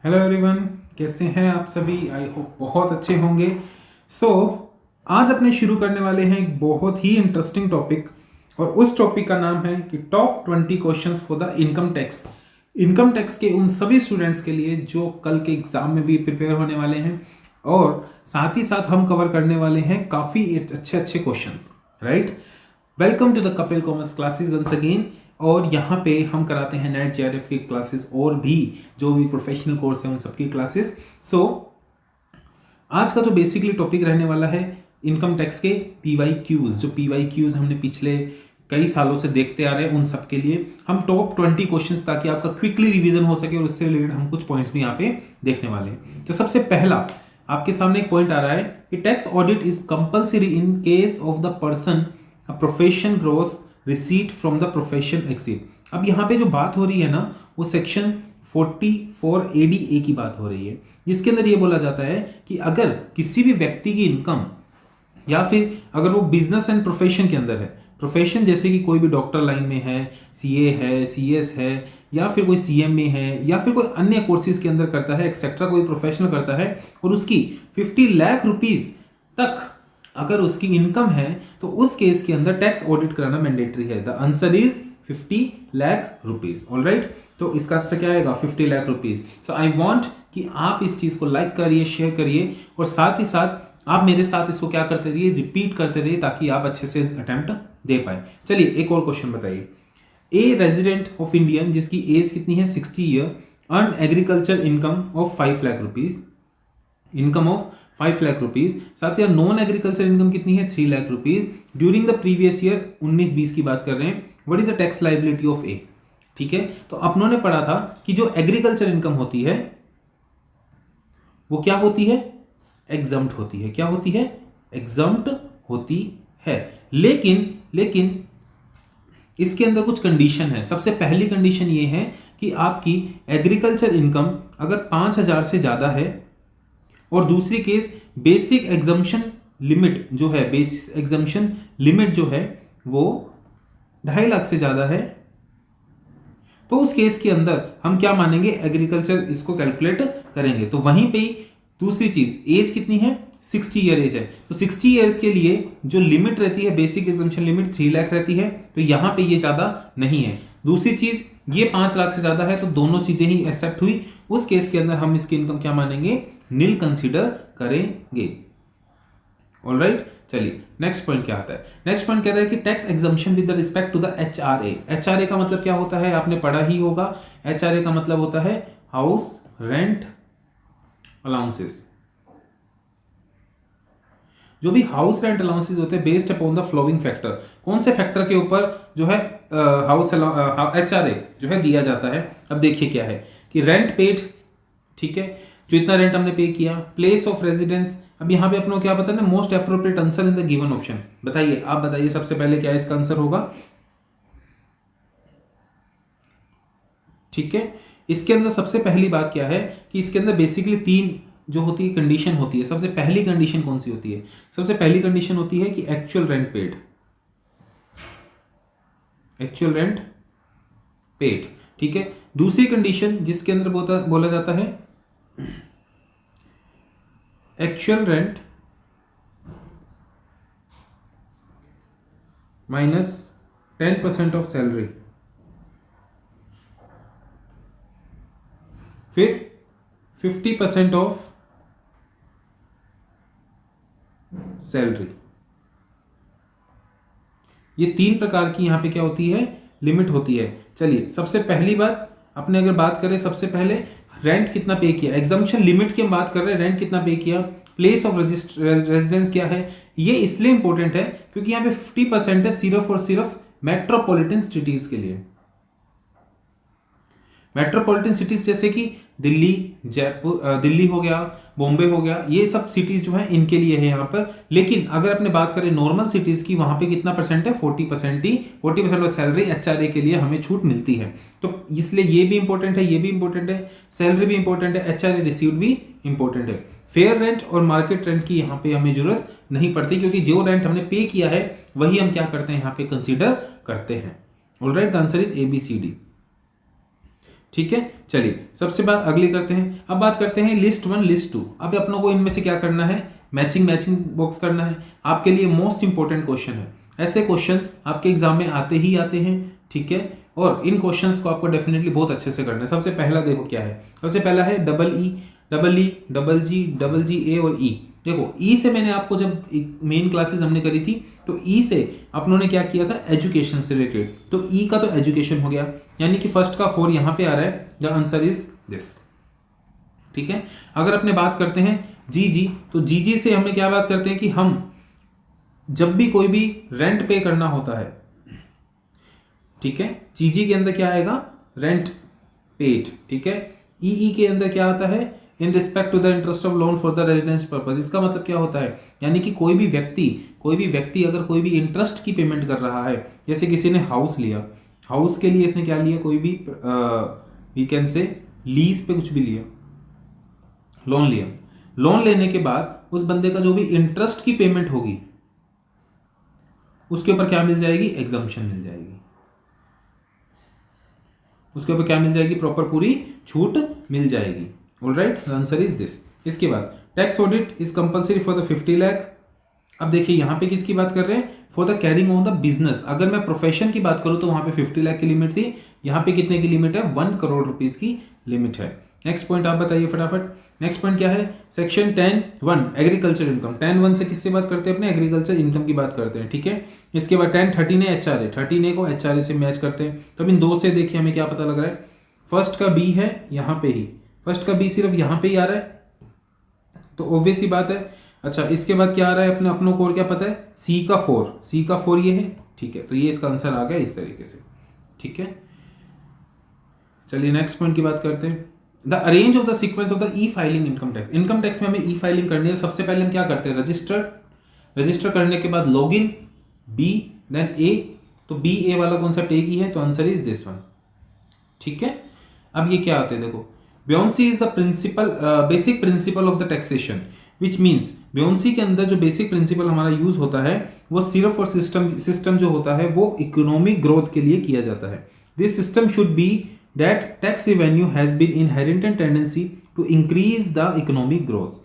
Hello everyone, कैसे हैं आप सभी। आई होप बहुत अच्छे होंगे। सो आज अपने शुरू करने वाले हैं एक बहुत ही इंटरेस्टिंग टॉपिक, और उस टॉपिक का नाम है कि top 20 questions for the income tax. Income tax के उन सभी स्टूडेंट्स के लिए जो कल के एग्जाम में भी प्रिपेयर होने वाले हैं, और साथ ही साथ हम कवर करने वाले हैं काफ़ी अच्छे अच्छे questions. Right, welcome to the Kapil commerce classes once again. और यहाँ पे हम कराते हैं नेट जेआरएफ की क्लासेस और भी जो भी प्रोफेशनल कोर्स है उन सबकी क्लासेस। सो आज का जो बेसिकली टॉपिक रहने वाला है इनकम टैक्स के PYQs, जो PYQs हमने पिछले कई सालों से देखते आ रहे हैं, उन सब के लिए हम टॉप 20 क्वेश्चंस, ताकि आपका क्विकली रिवीजन हो सके और उससे रिलेटेड हम कुछ पॉइंट्स भी यहाँ पे देखने वाले हैं। तो सबसे पहला आपके सामने एक पॉइंट आ रहा है कि tax audit is compulsory in case of the person a profession gross receipt from the profession exceed. अब यहाँ पे जो बात हो रही है ना, वो सेक्शन 44 ADA की बात हो रही है, जिसके अंदर ये बोला जाता है कि अगर किसी भी व्यक्ति की इनकम, या फिर अगर वो बिजनेस एंड प्रोफेशन के अंदर है, प्रोफेशन जैसे कि कोई भी डॉक्टर लाइन में है, CA है, CS है, या फिर कोई CMA है, या फिर कोई अन्य कोर्सेज के अंदर करता है, एक्सेट्रा कोई प्रोफेशनल करता है, और उसकी 50 लाख रुपीज तक अगर उसकी इनकम है, तो उस केस के अंदर टैक्स ऑडिट कराना मैंडेटरी है। The answer is 50 lakh rupees. Alright, तो इसका आंसर क्या आएगा? 50 lakh rupees. So I want कि आप इस चीज को लाइक करिए, शेयर करिए, और साथ ही साथ आप मेरे साथ इसको क्या करते रहिए, रिपीट करते रहिए, ताकि आप अच्छे से अटेम्प्ट दे पाए। चलिए एक और क्वेश्चन बताइए। ए रेजिडेंट ऑफ इंडियन जिसकी एज कितनी है 60 year earn agriculture income of 5 lakh rupees, income of 5 lakh rupees. साथ ही नॉन एग्रीकल्चर इनकम कितनी है 3 lakh rupees during the previous year 19-20 की बात कर रहे हैं। What is the tax liability of A? ठीक है, तो अपनों ने पढ़ा था कि जो एग्रीकल्चर इनकम होती है वो क्या होती है? एग्जम्प्ट होती है। क्या होती है? एग्जम्प्ट होती है। लेकिन इसके अंदर कुछ कंडीशन है। सबसे पहली कंडीशन ये है कि आपकी एग्रीकल्चर इनकम अगर 5,000 से ज्यादा है, और दूसरी केस बेसिक एग्जम्पशन लिमिट जो है, बेसिक एग्जम्पशन लिमिट जो है वो 2.5 लाख से ज्यादा है, तो उस केस के अंदर हम क्या मानेंगे? एग्रीकल्चर इसको कैलकुलेट करेंगे। तो वहीं पे ही दूसरी चीज, एज कितनी है? 60 ईयर एज है, तो 60 ईयर्स के लिए जो लिमिट रहती है, बेसिक एग्जम्पशन लिमिट 3 लाख रहती है, तो यहां पे ये ज्यादा नहीं है। दूसरी चीज, ये 5 लाख से ज्यादा है, तो दोनों चीजें ही एक्सेप्ट हुई। उस केस के अंदर हम इसकी इनकम क्या मानेंगे? नील कंसीडर करेंगे। ऑलराइट, चलिए नेक्स्ट पॉइंट क्या आता है। नेक्स्ट पॉइंट कहता है कि tax exemption with respect to the HRA। HRA का मतलब क्या होता है? आपने पढ़ा ही होगा। HRA का मतलब होता है हाउस रेंट अलाउंसेस। जो भी हाउस रेंट अलाउंसेस होते हैं based upon the flowing factor. कौन से फैक्टर के ऊपर जो है हाउस HRA जो है दिया जाता है? अब देखिए क्या है कि रेंट पेड, ठीक है, जो इतना रेंट हमने पे किया, प्लेस ऑफ रेजिडेंस। अब यहां पे अपनों क्या पता है ना, most appropriate answer in the given option. बताइए, आप बताइए सबसे पहले क्या इसका आंसर होगा? ठीक है, इसके अंदर सबसे पहली बात क्या है कि इसके अंदर बेसिकली 3 जो होती है कंडीशन होती है। सबसे पहली कंडीशन कौन सी होती है? सबसे पहली कंडीशन होती है कि actual rent paid, actual rent paid, ठीक है। दूसरी कंडीशन जिसके अंदर बोला जाता है actual rent minus 10% of salary, फिर 50% ऑफ सैलरी। ये 3 प्रकार की यहां पे क्या होती है? लिमिट होती है। चलिए सबसे पहली बात अपने अगर बात करें, सबसे पहले रेंट कितना पे किया, एग्जम्पशन लिमिट की हम बात कर रहे हैं, रेंट कितना पे किया, प्लेस ऑफ रेजिडेंस क्या है। ये इसलिए इंपॉर्टेंट है क्योंकि यहाँ पे 50% है सिर्फ और सिर्फ मेट्रोपॉलिटन सिटीज के लिए। मेट्रोपॉलिटन सिटीज जैसे कि दिल्ली, जयपुर, दिल्ली हो गया, बॉम्बे हो गया, ये सब सिटीज जो है इनके लिए है यहाँ पर। लेकिन अगर अपने बात करें नॉर्मल सिटीज की, वहां पे कितना परसेंट है? 40% ही। 40% ऑफ सैलरी HRA के लिए हमें छूट मिलती है। तो इसलिए ये भी इंपॉर्टेंट है, ये भी इंपॉर्टेंट है, सैलरी भी इंपॉर्टेंट है, HRA रिसीव्ड भी इंपॉर्टेंट है। फेयर रेंट और मार्केट रेंट की यहाँ पे हमें जरूरत नहीं पड़ती, क्योंकि जो रेंट हमने पे किया है वही हम क्या करते हैं यहाँ पे कंसीडर करते हैं। Alright, the answer is ABCD। ठीक है, चलिए सबसे बात अगली करते हैं। अब बात करते हैं लिस्ट 1 लिस्ट 2। अब अपनों को इनमें से क्या करना है, मैचिंग बॉक्स करना है। आपके लिए मोस्ट इंपॉर्टेंट क्वेश्चन है, ऐसे क्वेश्चन आपके एग्जाम में आते ही आते हैं, ठीक है, और इन क्वेश्चंस को आपको डेफिनेटली बहुत अच्छे से करना है। सबसे पहला देखो क्या है, सबसे पहला है डबल ई, डबल जी ए और ई। देखो ई से मैंने आपको जब मेन क्लासेस हमने करी थी तो ई से अपनों ने क्या किया था, एजुकेशन से रिलेटेड, तो ई का तो एजुकेशन हो गया, यानी कि फर्स्ट का 4 यहां पे आ रहा है, द आंसर इज दिस, ठीक है। अगर अपने बात करते हैं जी, तो जी से हमें क्या बात करते हैं कि हम जब भी कोई भी रेंट पे करना होता है, ठीक है, जी के अंदर क्या आएगा, रेंट पेड, ठीक है। ई के अंदर क्या आता है, in respect to the interest of loan for the residence purpose. इसका मतलब क्या होता है, यानी कि कोई भी व्यक्ति अगर कोई भी इंटरेस्ट की पेमेंट कर रहा है, जैसे किसी ने हाउस लिया, हाउस के लिए इसने क्या लिया, कोई भी वी कैन से लीज पे कुछ भी लिया, लोन लिया, लोन लेने के बाद उस बंदे का जो भी इंटरेस्ट की पेमेंट होगी उसके ऊपर क्या मिल जाएगी, एग्जम्पशन मिल जाएगी, उसके ऊपर क्या मिल जाएगी, प्रॉपर पूरी छूट मिल जाएगी। Alright, the answer is this. इसके बाद tax audit is compulsory for the 50 lakh. अब देखिए यहां पे किसकी बात कर रहे हैं, for the carrying on the business. अगर मैं प्रोफेशन की बात करूं तो वहां पे 50 लाख की लिमिट थी, यहां पे कितने की लिमिट है, 1 करोड़ रुपीस की लिमिट है। नेक्स्ट पॉइंट आप बताइए फटाफट। नेक्स्ट पॉइंट क्या है, सेक्शन 10(1) एग्रीकल्चर इनकम। 10(1) से किससे बात करते हैं, अपने एग्रीकल्चर इनकम की बात करते हैं, ठीक है। इसके बाद 10(13) है HRA, 13A को HRA से मैच करते हैं। तो इन दो से देखिए हमें क्या पता लग रहा है, फर्स्ट का बी है यहां पे ही, फर्स्ट का बी सिर्फ यहां पे ही आ रहा है, तो ऑब्वियस ही बात है। अच्छा, इसके बाद क्या आ रहा है, अपनों को और क्या पता है, सी का 4 ये है, ठीक है, तो ये इसका आंसर आ गया इस तरीके से, ठीक है। चलिए नेक्स्ट पॉइंट की बात करते हैं, the arrange of the sequence of the E filing income tax. Income tax में हमें ई फाइलिंग करनी है, सबसे पहले हम क्या करते हैं, रजिस्टर करने के बाद लॉग इन, बी देन ए, तो बी ए वाला कौन सा टेक ही है, तो आंसर इज दिस वन, ठीक है। अब ये क्या आते हैं, देखो buoyancy is the principle basic principle of the taxation, which means buoyancy के अंदर जो बेसिक प्रिंसिपल हमारा यूज होता है वो सिर्फ और सिस्टम जो होता है वो इकोनॉमिक ग्रोथ के लिए किया जाता है। This system should be that tax revenue has been inherent tendency to increase the economic growth,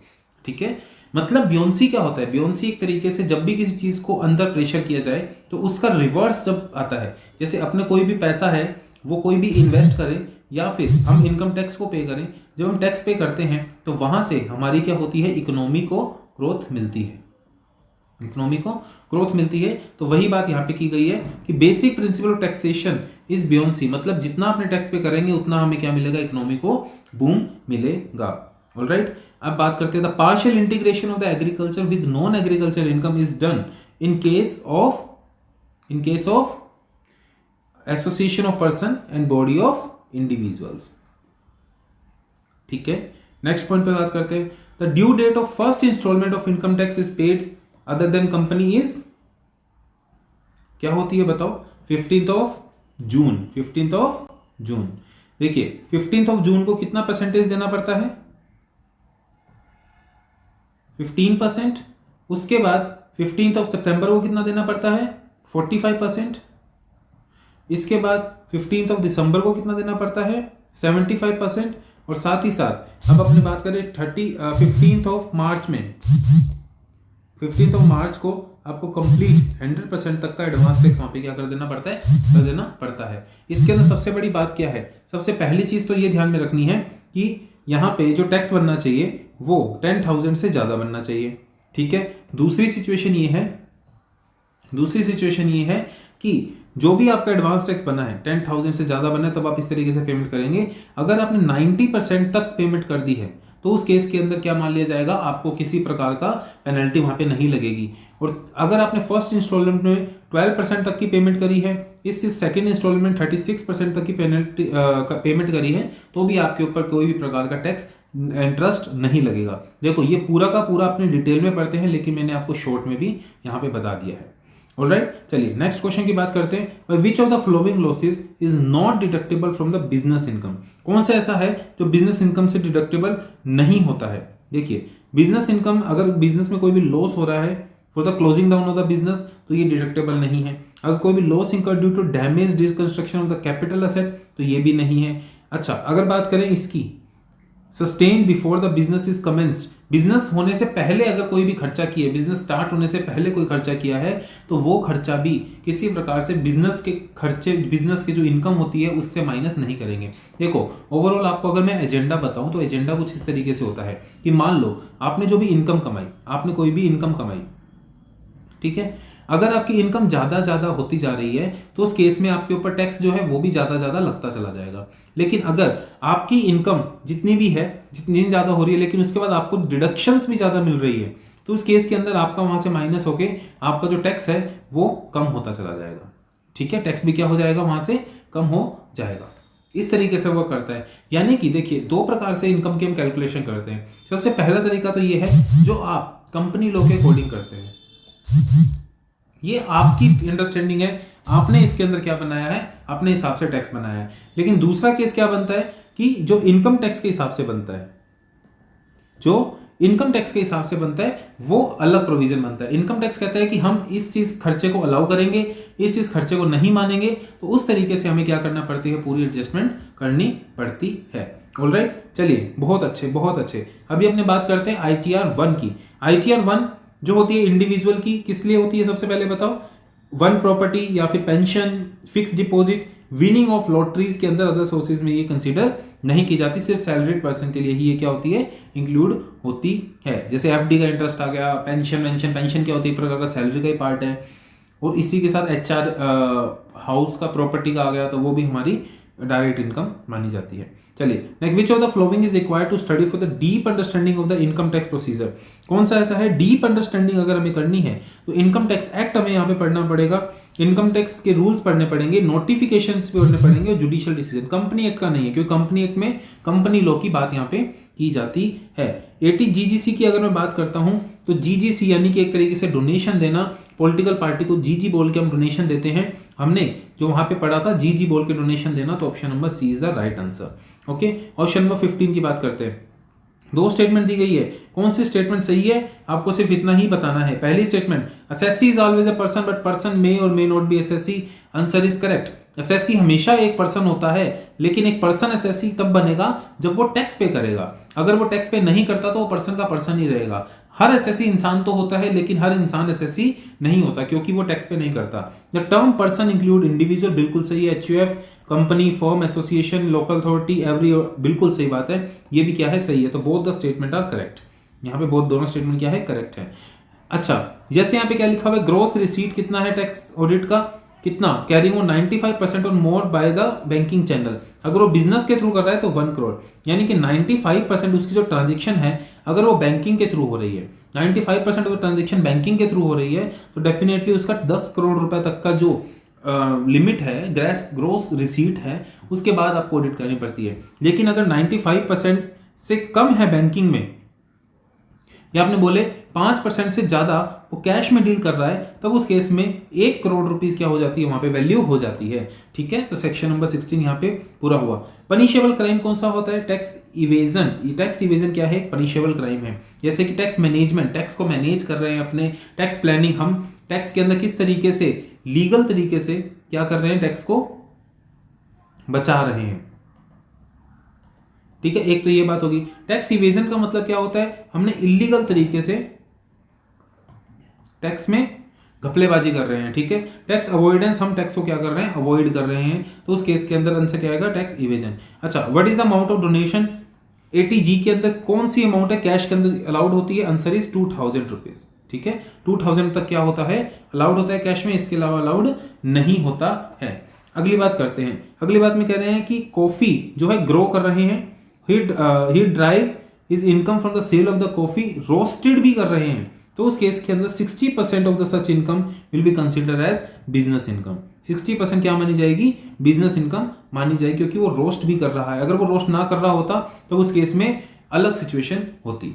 ठीक है। मतलब ब्योंसी क्या होता है, ब्योंसी एक तरीके से जब भी किसी चीज को अंदर प्रेशर किया जाए तो उसका रिवर्स जब आता है, जैसे अपने कोई भी पैसा है वो कोई भी इन्वेस्ट करें या फिर हम इनकम टैक्स को पे करें, जब हम टैक्स पे करते हैं तो वहां से हमारी क्या होती है, इकोनॉमी को ग्रोथ मिलती है, इकोनॉमी को ग्रोथ मिलती है। तो वही बात यहाँ पे की गई है कि basic principle of taxation is buoyancy, मतलब जितना अपने टैक्स पे करेंगे उतना हमें क्या मिलेगा, इकोनॉमी को बूम मिलेगा। ऑलराइट, अब बात करते हैं the partial integration of the agriculture with non agriculture income is done in case of association of person and body of individuals, ठीक है। नेक्स्ट पॉइंट पे बात करते हैं, the due date of first installment of income tax is paid other than company is, क्या होती है बताओ, 15th ऑफ जून। देखिए 15th ऑफ जून को कितना परसेंटेज देना पड़ता है, 15%। उसके बाद 15th ऑफ सितंबर को कितना देना पड़ता है, 45%। इसके बाद 15th ऑफ दिसंबर को कितना देना पड़ता है, 75%। और साथ ही साथ अब अपनी बात करें 15th ऑफ मार्च में, 15th ऑफ मार्च को आपको कंप्लीट 100% तक का एडवांस टैक्स वहां पे क्या कर देना पड़ता है। इसके अंदर सबसे बड़ी बात क्या है, सबसे पहली चीज तो ये ध्यान में रखनी है कि यहाँ पे जो टैक्स बनना चाहिए वो 10,000 से ज्यादा बनना चाहिए, ठीक है। दूसरी सिचुएशन ये है कि जो भी आपका एडवांस टैक्स बना है 10,000 से ज्यादा बना है तब आप इस तरीके से पेमेंट करेंगे। अगर आपने 90% तक पेमेंट कर दी है तो उस केस के अंदर क्या मान लिया जाएगा, आपको किसी प्रकार का पेनल्टी वहां पे नहीं लगेगी। और अगर आपने फर्स्ट इंस्टॉलमेंट में 12% तक की पेमेंट करी है, इस सेकंड इंस्टॉलमेंट 36% तक की पेमेंट करी है, तो भी आपके ऊपर कोई भी प्रकार का टैक्स इंटरेस्ट नहीं लगेगा। देखो ये पूरा का पूरा अपने डिटेल में पढ़ते हैं, लेकिन मैंने आपको शॉर्ट में भी यहाँ पे बता दिया है। ऑलराइट, चलिए नेक्स्ट क्वेश्चन की बात करते हैं, विच of the following losses is not deductible from the business income. कौन सा ऐसा है जो बिजनेस इनकम से डिडक्टेबल नहीं होता है। देखिए बिजनेस इनकम, अगर बिजनेस में कोई भी लॉस हो रहा है for the closing down of the business तो ये डिडक्टेबल नहीं है। अगर कोई भी loss incur due to damage deconstruction of the capital asset तो ये भी नहीं है। अच्छा, अगर बात करें इसकी, sustain before the business is commenced, business होने से पहले अगर कोई भी खर्चा किया, बिजनेस स्टार्ट होने से पहले कोई खर्चा किया है, तो वो खर्चा भी किसी प्रकार से बिजनेस के खर्चे, बिजनेस की जो इनकम होती है उससे माइनस नहीं करेंगे। देखो ओवरऑल आपको अगर मैं एजेंडा बताऊं तो एजेंडा कुछ इस तरीके से होता है कि मान लो आपने जो भी इनकम कमाई, आपने कोई भी इनकम कमाई, ठीक है, अगर आपकी इनकम ज़्यादा होती जा रही है तो उस केस में आपके ऊपर टैक्स जो है वो भी ज़्यादा लगता चला जाएगा। लेकिन अगर आपकी इनकम जितनी भी है, जितनी ज़्यादा हो रही है, लेकिन उसके बाद आपको डिडक्शंस भी ज़्यादा मिल रही है, तो उस केस के अंदर आपका वहाँ से माइनस होके आपका जो टैक्स है वो कम होता चला जाएगा। ठीक है, टैक्स भी क्या हो जाएगा, वहाँ से कम हो जाएगा। इस तरीके से वो करता है। यानी कि देखिए, दो प्रकार से इनकम की हम कैलकुलेशन करते हैं। सबसे पहला तरीका तो ये है जो आप कंपनी लॉ के अकॉर्डिंग करते हैं, ये आपकी अंडरस्टैंडिंग है, आपने इसके अंदर क्या बनाया है, अपने हिसाब से टैक्स बनाया है। लेकिन दूसरा केस क्या बनता है कि जो इनकम टैक्स के हिसाब से बनता है, जो इनकम टैक्स के हिसाब से बनता है वो अलग प्रोविजन बनता है। इनकम टैक्स कहता है कि हम इस चीज खर्चे को अलाउ करेंगे, इस खर्चे को नहीं मानेंगे, तो उस तरीके से हमें क्या करना पड़ती है, पूरी एडजस्टमेंट करनी पड़ती है। ऑलराइट, चलिए, बहुत अच्छे। अभी अपने बात करते हैं ITR 1 की। ITR 1 जो होती है इंडिविजुअल की, किस लिए होती है सबसे पहले बताओ, वन प्रॉपर्टी या फिर pension, fix deposit, winning of lotteries के अंदर अदर सोर्सेज में ये कंसीडर नहीं की जाती, सिर्फ सैलरीड पर्सन के लिए ही ये क्या होती है, इंक्लूड होती है। जैसे FD का इंटरेस्ट आ गया, पेंशन क्या होती है, एक प्रकार का सैलरी का ही पार्ट है। और इसी के साथ HR हाउस का, प्रॉपर्टी का आ गया, तो वो भी हमारी डायरेक्ट इनकम मानी जाती है। चलिए next, which of the following is required to study for the deep understanding of the income tax procedure. कौन सा ऐसा है डीप अंडरस्टैंडिंग अगर हमें करनी है तो इनकम टैक्स एक्ट हमें यहाँ पे पढ़ना पड़ेगा, इनकम टैक्स के रूल्स पढ़ने पड़ेंगे, नोटिफिकेशंस भी पढ़ने पड़ेंगे, और जुडिशियल डिसीजन। कंपनी एक्ट का नहीं है, क्योंकि कंपनी एक्ट में कंपनी लॉ की बात यहाँ पे की जाती है। GGC की अगर मैं बात करता हूं तो GGC यानी कि एक तरीके से डोनेशन देना, पॉलिटिकल पार्टी को GG बोल के हम डोनेशन देते हैं। हमने जो वहां पे पढ़ा था GG बोल के डोनेशन देना, तो option number C is the right answer. Okay, option number 15 की बात करते हैं। दो स्टेटमेंट दी गई है, कौन सी स्टेटमेंट सही है आपको सिर्फ इतना ही बताना है। पहली statement, assessee is always a person but person may or may not be assessee, answer is correct. Assessee हमेशा एक पर्सन होता है, लेकिन एक पर्सन असेसी तब बनेगा जब वो टैक्स पे करेगा। अगर वो टैक्स पे नहीं करता तो वो पर्सन का पर्सन ही रहेगा। हर असेसी इंसान तो होता है, लेकिन हर इंसान असेसी नहीं होता, क्योंकि वो टैक्स पे नहीं करता। The term person include individual, बिल्कुल सही है। HUF, company, firm, association, local authority, every, बिल्कुल सही बात है। ये भी क्या है, सही है। तो both the statement are correct. यहाँ पे बोथ दोनों स्टेटमेंट क्या है, करेक्ट है। अच्छा, जैसे यहाँ पे क्या लिखा हुआ है, ग्रॉस रिसीट कितना है टैक्स ऑडिट का, कितना, कैरिंग ऑन 95% और more by the banking channel. अगर वो बिजनेस के थ्रू कर रहा है तो 1 करोड़, यानी कि 95% उसकी जो ट्रांजेक्शन है अगर वो बैंकिंग के थ्रू हो रही है, 95% ऑफ ट्रांजेक्शन बैंकिंग के थ्रू हो रही है, तो डेफिनेटली उसका 10 करोड़ रुपए तक का जो लिमिट है, ग्रोस रिसीट है, उसके बाद आपको ऑडिट करनी पड़ती है। लेकिन अगर 95% से कम है बैंकिंग में, या आपने बोले 5% से ज्यादा वो कैश में डील कर रहा है, तब उस केस में 1 करोड़ रुपीस क्या हो जाती है, वहां पे वैल्यू हो जाती है। ठीक है, तो सेक्शन नंबर 16 यहाँ पे पूरा हुआ। पनिशेबल क्राइम कौन सा होता है, टैक्स इवेजन। टैक्स इवेजन क्या है, पनिशेबल क्राइम है। जैसे कि टैक्स मैनेजमेंट, टैक्स को मैनेज कर रहे हैं अपने, टैक्स प्लानिंग, हम टैक्स के अंदर किस तरीके से लीगल तरीके से क्या कर रहे हैं, टैक्स को बचा रहे हैं। ठीक है, एक तो ये बात होगी। टैक्स इवेजन का मतलब क्या होता है, हमने इलीगल तरीके से टैक्स में घपलेबाजी कर रहे हैं। ठीक है, टैक्स अवॉइडेंस, हम टैक्स को क्या कर रहे हैं, अवॉइड कर रहे हैं, तो उस केस के अंदर आंसर क्या आएगा, टैक्स इवेजन। अच्छा, what is the amount of donation, 80G के अंदर कौन सी अमाउंट है कैश के अंदर अलाउड होती है, आंसर इज 2000 रुपीज। ठीक है, 2000 तक क्या होता है, अलाउड होता है कैश में, इसके अलावा अलाउड नहीं होता है। अगली बात करते हैं। अगली बात में कह रहे हैं कि कॉफी जो है ग्रो कर रहे हैं, he drive is income from the sale of the coffee, roasted भी कर रहे हैं, तो उस केस के अंदर 60% of the such income will be consider as business income. 60% क्या मानी जाएगी, बिजनेस इनकम मानी जाएगी, क्योंकि वो रोस्ट भी कर रहा है। अगर वो रोस्ट ना कर रहा होता तो उस केस में अलग सिचुएशन होती।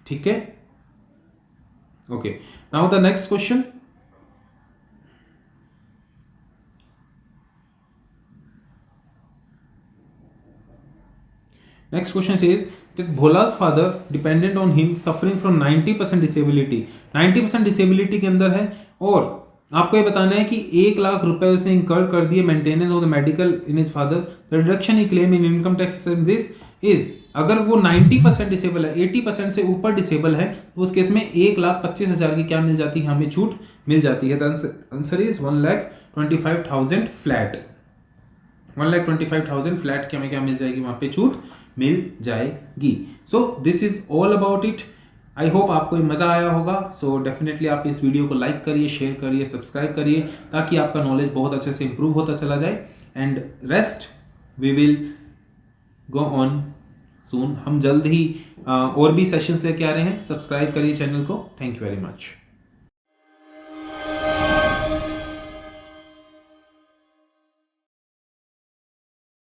ठीक है, okay, now the next question. Next question says that Bhola's father dependent on him suffering from 90% disability. 90% disability के अंदर है और आपको ये बताना है कि 1 लाख रुपए उसने इंकर कर दिए maintenance of the medical in his father, the deduction he claim in income tax this is, अगर वो 90% डिसेबल है, 80% से ऊपर डिसेबल है, तो उस केस में 1,25,000 की क्या मिल जाती है, हमें छूट मिल जाती है। Answer is 1,25,000 flat. 1,25,000 फ्लैट की हमें क्या मिल जाएगी, वहां पे छूट मिल जाएगी। So this is all about it. I hope आपको मजा आया होगा। सो डेफिनेटली आप इस वीडियो को लाइक करिए, शेयर करिए, सब्सक्राइब करिए, ताकि आपका नॉलेज बहुत अच्छे से इंप्रूव होता चला जाए। And rest we will go on soon. हम जल्द ही और भी सेशंस लेके आ रहे हैं। सब्सक्राइब करिए चैनल को। Thank you very much.